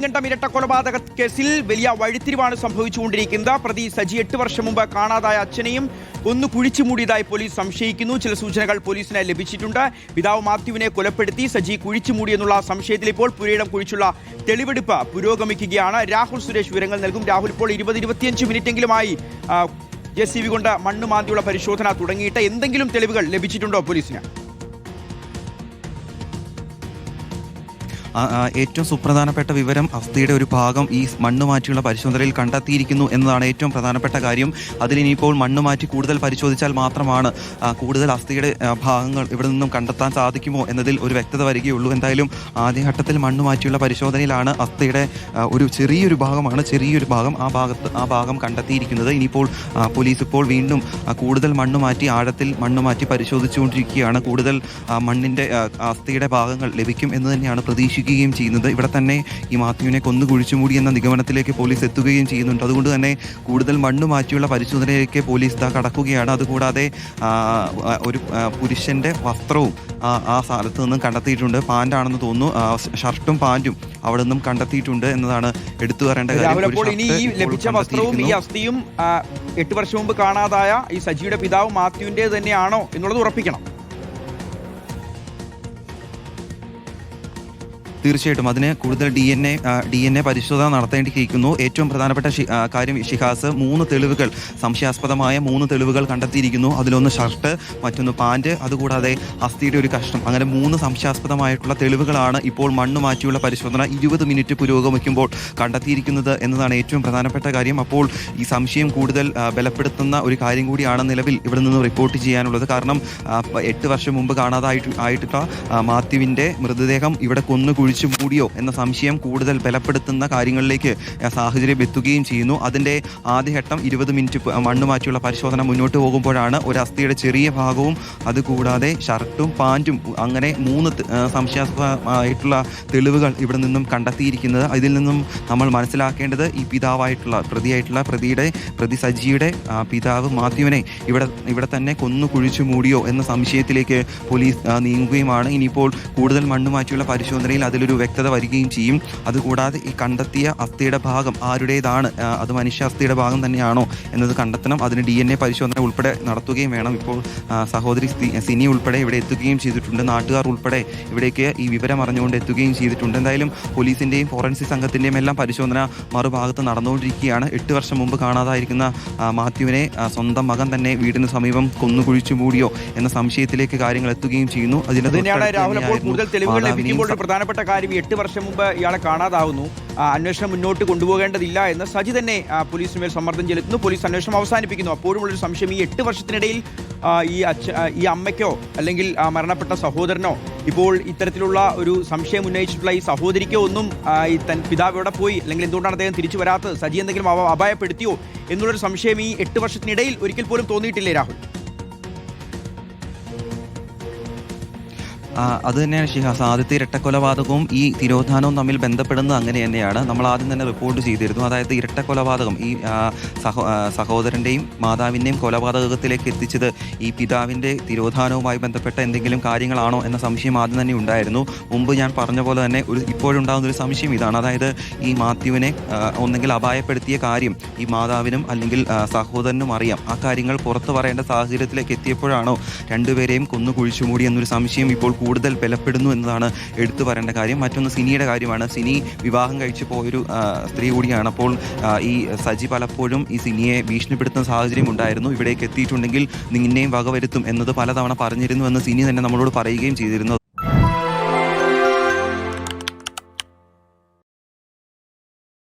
ഘട്ടം ഇരട്ട കൊലപാതക കേസിൽ വലിയ വഴിത്തിരിവാണ് സംഭവിച്ചുകൊണ്ടിരിക്കുന്നത്. പ്രതി സജി 8 വർഷം മുമ്പ് കാണാതായ അച്ഛനെയും ഒന്ന് കുഴിച്ചു മൂടിയതായി പോലീസ് സംശയിക്കുന്നു. ചില സൂചനകൾ പോലീസിന് ലഭിച്ചിട്ടുണ്ട്. പിതാവ് മാത്യുവിനെ കൊലപ്പെടുത്തി സജി കുഴിച്ചു മൂടിയെന്നുള്ള സംശയത്തിൽ ഇപ്പോൾ പുരയിടം കുഴിച്ചുള്ള തെളിവെടുപ്പ് പുരോഗമിക്കുകയാണ്. രാഹുൽ സുരേഷ് വിവരങ്ങൾ നൽകും. രാഹുൽ, ഇപ്പോൾ 20-25 മിനിറ്റെങ്കിലുമായി JCB കൊണ്ട് മണ്ണ് മാന്തിയുള്ള പരിശോധന തുടങ്ങിയിട്ട് എന്തെങ്കിലും തെളിവുകൾ ലഭിച്ചിട്ടുണ്ടോ പോലീസിന്? ഏറ്റവും സുപ്രധാനപ്പെട്ട വിവരം അസ്ഥിയുടെ ഒരു ഭാഗം ഈ മണ്ണ് മാറ്റിയുള്ള പരിശോധനയിൽ കണ്ടെത്തിയിരിക്കുന്നു എന്നതാണ് ഏറ്റവും പ്രധാനപ്പെട്ട കാര്യം. അതിലിനിയിപ്പോൾ മണ്ണ് മാറ്റി കൂടുതൽ പരിശോധിച്ചാൽ മാത്രമാണ് കൂടുതൽ അസ്ഥിയുടെ ഭാഗങ്ങൾ ഇവിടെ നിന്നും കണ്ടെത്താൻ സാധിക്കുമോ എന്നതിൽ ഒരു വ്യക്തത വരികയുള്ളൂ. എന്തായാലും ആദ്യഘട്ടത്തിൽ മണ്ണ് മാറ്റിയുള്ള പരിശോധനയിലാണ് അസ്ഥിയുടെ ഒരു ചെറിയൊരു ഭാഗം ആ ഭാഗം കണ്ടെത്തിയിരിക്കുന്നത്. ഇനിയിപ്പോൾ പോലീസ് ഇപ്പോൾ വീണ്ടും കൂടുതൽ മണ്ണ് മാറ്റി ആഴത്തിൽ മണ്ണ് മാറ്റി പരിശോധിച്ചുകൊണ്ടിരിക്കുകയാണ്. കൂടുതൽ മണ്ണിൻ്റെ അസ്ഥിയുടെ ഭാഗങ്ങൾ ലഭിക്കും എന്ന് തന്നെയാണ് പ്രതീക്ഷിക്കുന്നത് ചെയ്യുന്നത്. ഇവിടെ തന്നെ ഈ മാത്യുവിനെ കൊന്നു കുഴിച്ചുമൂടി എന്ന നിഗമനത്തിലേക്ക് പോലീസ് എത്തുകയും ചെയ്യുന്നുണ്ട്. അതുകൊണ്ട് തന്നെ കൂടുതൽ മണ്ണ് മാറ്റിയുള്ള പരിശോധനയിലേക്ക് പോലീസ് കടക്കുകയാണ്. അതുകൂടാതെ ഒരു പുരുഷന്റെ വസ്ത്രവും ആ സ്ഥലത്ത് നിന്നും കണ്ടെത്തിയിട്ടുണ്ട്. പാൻ്റാണെന്ന് തോന്നുന്നു. ഷർട്ടും പാൻറ്റും അവിടെ നിന്നും കണ്ടെത്തിയിട്ടുണ്ട് എന്നതാണ് എടുത്തു പറയേണ്ട കാര്യം. ഇനി ഈ ലഭിച്ച വസ്ത്രവും ഈ അസ്ഥിയും 8 വർഷം മുമ്പ് കാണാതായ ഈ സജിയുടെ പിതാവ് മാത്യുവിന്റെ തന്നെയാണോ എന്നുള്ളത് ഉറപ്പിക്കണം. തീർച്ചയായിട്ടും അതിന് കൂടുതൽ DNA പരിശോധന നടത്തേണ്ടിയിരിക്കുന്നു. ഏറ്റവും പ്രധാനപ്പെട്ട കാര്യം ഷിഹാസ്, 3 തെളിവുകൾ, സംശയാസ്പദമായ 3 തെളിവുകൾ കണ്ടെത്തിയിരിക്കുന്നു. അതിലൊന്ന് ഷർട്ട്, മറ്റൊന്ന് പാൻറ്, അതുകൂടാതെ അസ്ഥിയുടെ ഒരു കഷ്ണം. അങ്ങനെ 3 സംശയാസ്പദമായിട്ടുള്ള തെളിവുകളാണ് ഇപ്പോൾ മണ്ണ് മാറ്റിയുള്ള പരിശോധന 20 മിനിറ്റ് പുരോഗമിക്കുമ്പോൾ കണ്ടെത്തിയിരിക്കുന്നത് എന്നതാണ് ഏറ്റവും പ്രധാനപ്പെട്ട കാര്യം. അപ്പോൾ ഈ സംശയം കൂടുതൽ ബലപ്പെടുത്തുന്ന ഒരു കാര്യം കൂടിയാണ് നിലവിൽ ഇവിടെ നിന്ന് റിപ്പോർട്ട് ചെയ്യാനുള്ളത്. കാരണം 8 വർഷം മുമ്പ് കാണാതായിട്ടുള്ള മാത്യുവിൻ്റെ മൃതദേഹം ഇവിടെ കൊന്നു കുഴിച്ചു മൂടിയോ എന്ന സംശയം കൂടുതൽ ബലപ്പെടുത്തുന്ന കാര്യങ്ങളിലേക്ക് സാഹചര്യം എത്തുകയും ചെയ്യുന്നു. അതിൻ്റെ ആദ്യഘട്ടം 20 മിനിറ്റ് മണ്ണ് മാറ്റിയുള്ള പരിശോധന മുന്നോട്ട് പോകുമ്പോഴാണ് ഒരു അസ്ഥിയുടെ ചെറിയ ഭാഗവും അതുകൂടാതെ ഷർട്ടും പാൻറ്റും അങ്ങനെ 3 സംശയാസ്പദമായിട്ടുള്ള തെളിവുകൾ ഇവിടെ നിന്നും കണ്ടെത്തിയിരിക്കുന്നത്. ഇതിൽ നിന്നും നമ്മൾ മനസ്സിലാക്കേണ്ടത് ഈ പ്രതി സജിയുടെ പിതാവ് മാത്യുവിനെ ഇവിടെ തന്നെ കൊന്നു കുഴിച്ചു മൂടിയോ എന്ന സംശയത്തിലേക്ക് പോലീസ് നീങ്ങുകയുമാണ്. ഇനിയിപ്പോൾ കൂടുതൽ മണ്ണ് മാറ്റിയുള്ള പരിശോധനയിൽ അതിലൊരു വ്യക്തത വരികയും ചെയ്യും. അതുകൂടാതെ ഈ കണ്ടെത്തിയ അസ്ഥിയുടെ ഭാഗം ആരുടേതാണ്, അത് മനുഷ്യ അസ്ഥിയുടെ ഭാഗം തന്നെയാണോ എന്നത് കണ്ടെത്തണം. അതിന് DNA പരിശോധന ഉൾപ്പെടെ നടത്തുകയും വേണം. ഇപ്പോൾ സഹോദരി സിനി ഉൾപ്പെടെ ഇവിടെ എത്തുകയും ചെയ്തിട്ടുണ്ട്. നാട്ടുകാർ ഉൾപ്പെടെ ഇവിടേക്ക് ഈ വിവരം അറിഞ്ഞുകൊണ്ട് എത്തുകയും ചെയ്തിട്ടുണ്ട്. എന്തായാലും പോലീസിൻ്റെയും ഫോറൻസിക് സംഘത്തിൻ്റെയും എല്ലാം പരിശോധന മറുഭാഗത്ത് നടന്നുകൊണ്ടിരിക്കുകയാണ്. 8 വർഷം മുമ്പ് കാണാതായിരിക്കുന്ന മാത്യുവിനെ സ്വന്തം മകൻ തന്നെ വീടിന് സമീപം കൊന്നു കുഴിച്ചു മൂടിയോ എന്ന സംശയത്തിലേക്ക് കാര്യങ്ങൾ എത്തുകയും ചെയ്യുന്നു. പ്രധാനപ്പെട്ട കാര്യം 8 വർഷം മുമ്പ് ഇയാളെ കാണാതാവുന്നു. അന്വേഷണം മുന്നോട്ട് കൊണ്ടുപോകേണ്ടതില്ല എന്ന് സജി തന്നെ പോലീസിന് മേൽ സമ്മർദ്ദം ചെലുത്തുന്നു. പോലീസ് അന്വേഷണം അവസാനിപ്പിക്കുന്നു. അപ്പോഴുമുള്ളൊരു സംശയം, ഈ 8 വർഷത്തിനിടയിൽ ഈ അമ്മയ്ക്കോ അല്ലെങ്കിൽ മരണപ്പെട്ട സഹോദരനോ ഇപ്പോൾ ഇത്തരത്തിലുള്ള ഒരു സംശയം ഉന്നയിച്ചിട്ടുള്ള ഈ സഹോദരിക്കോ ഒന്നും ഈ പിതാവ് എവിടെ പോയി അല്ലെങ്കിൽ എന്തുകൊണ്ടാണ് അദ്ദേഹം തിരിച്ചു വരാത്തത്, സജി എന്തെങ്കിലും അപായപ്പെടുത്തിയോ എന്നുള്ളൊരു സംശയം ഈ 8 വർഷത്തിനിടയിൽ ഒരിക്കൽ പോലും തോന്നിയിട്ടില്ലേ രാഹുൽ? അത് തന്നെയാണ് ഷിഹാസ്. ആദ്യത്തെ ഇരട്ടക്കൊലപാതകവും ഈ തിരോധാനവും തമ്മിൽ ബന്ധപ്പെടുന്നത് അങ്ങനെ തന്നെയാണ്. നമ്മൾ ആദ്യം തന്നെ റിപ്പോർട്ട് ചെയ്തിരുന്നു. അതായത് ഇരട്ടക്കൊലപാതകം ഈ സഹോദരൻ്റെയും മാതാവിൻ്റെയും കൊലപാതകത്തിലേക്ക് എത്തിച്ചത് ഈ പിതാവിൻ്റെ തിരോധാനവുമായി ബന്ധപ്പെട്ട എന്തെങ്കിലും കാര്യങ്ങളാണോ എന്ന സംശയം ആദ്യം തന്നെ ഉണ്ടായിരുന്നു. മുമ്പ് ഞാൻ പറഞ്ഞ പോലെ തന്നെ ഇപ്പോഴുണ്ടാകുന്നൊരു സംശയം ഇതാണ്. അതായത് ഈ മാത്യുവിനെ ഒന്നെങ്കിൽ അപായപ്പെടുത്തിയ കാര്യം ഈ മാതാവിനും അല്ലെങ്കിൽ സഹോദരനും അറിയാം. ആ കാര്യങ്ങൾ പുറത്തു പറയേണ്ട സാഹചര്യത്തിലേക്ക് എത്തിയപ്പോഴാണോ രണ്ടുപേരെയും കൊന്നു കുഴിച്ചു മൂടി എന്നൊരു സംശയം ഇപ്പോൾ കൂടുതൽ ബലപ്പെടുന്നു എന്നതാണ് എടുത്തു പറയേണ്ട കാര്യം. മറ്റൊന്ന് സിനിയുടെ കാര്യമാണ്. സിനി വിവാഹം കഴിച്ചു പോയൊരു സ്ത്രീ കൂടിയാണ്. അപ്പോൾ ഈ സജി പലപ്പോഴും ഈ സിനിയെ ഭീഷണിപ്പെടുത്തുന്ന സാഹചര്യം ഉണ്ടായിരുന്നു. ഇവിടേക്ക് എത്തിയിട്ടുണ്ടെങ്കിൽ നിന്നെയും വകവരുത്തും എന്നത് പലതവണ പറഞ്ഞിരുന്നു എന്ന് സിനി തന്നെ നമ്മളോട് പറയുകയും ചെയ്തിരുന്നു.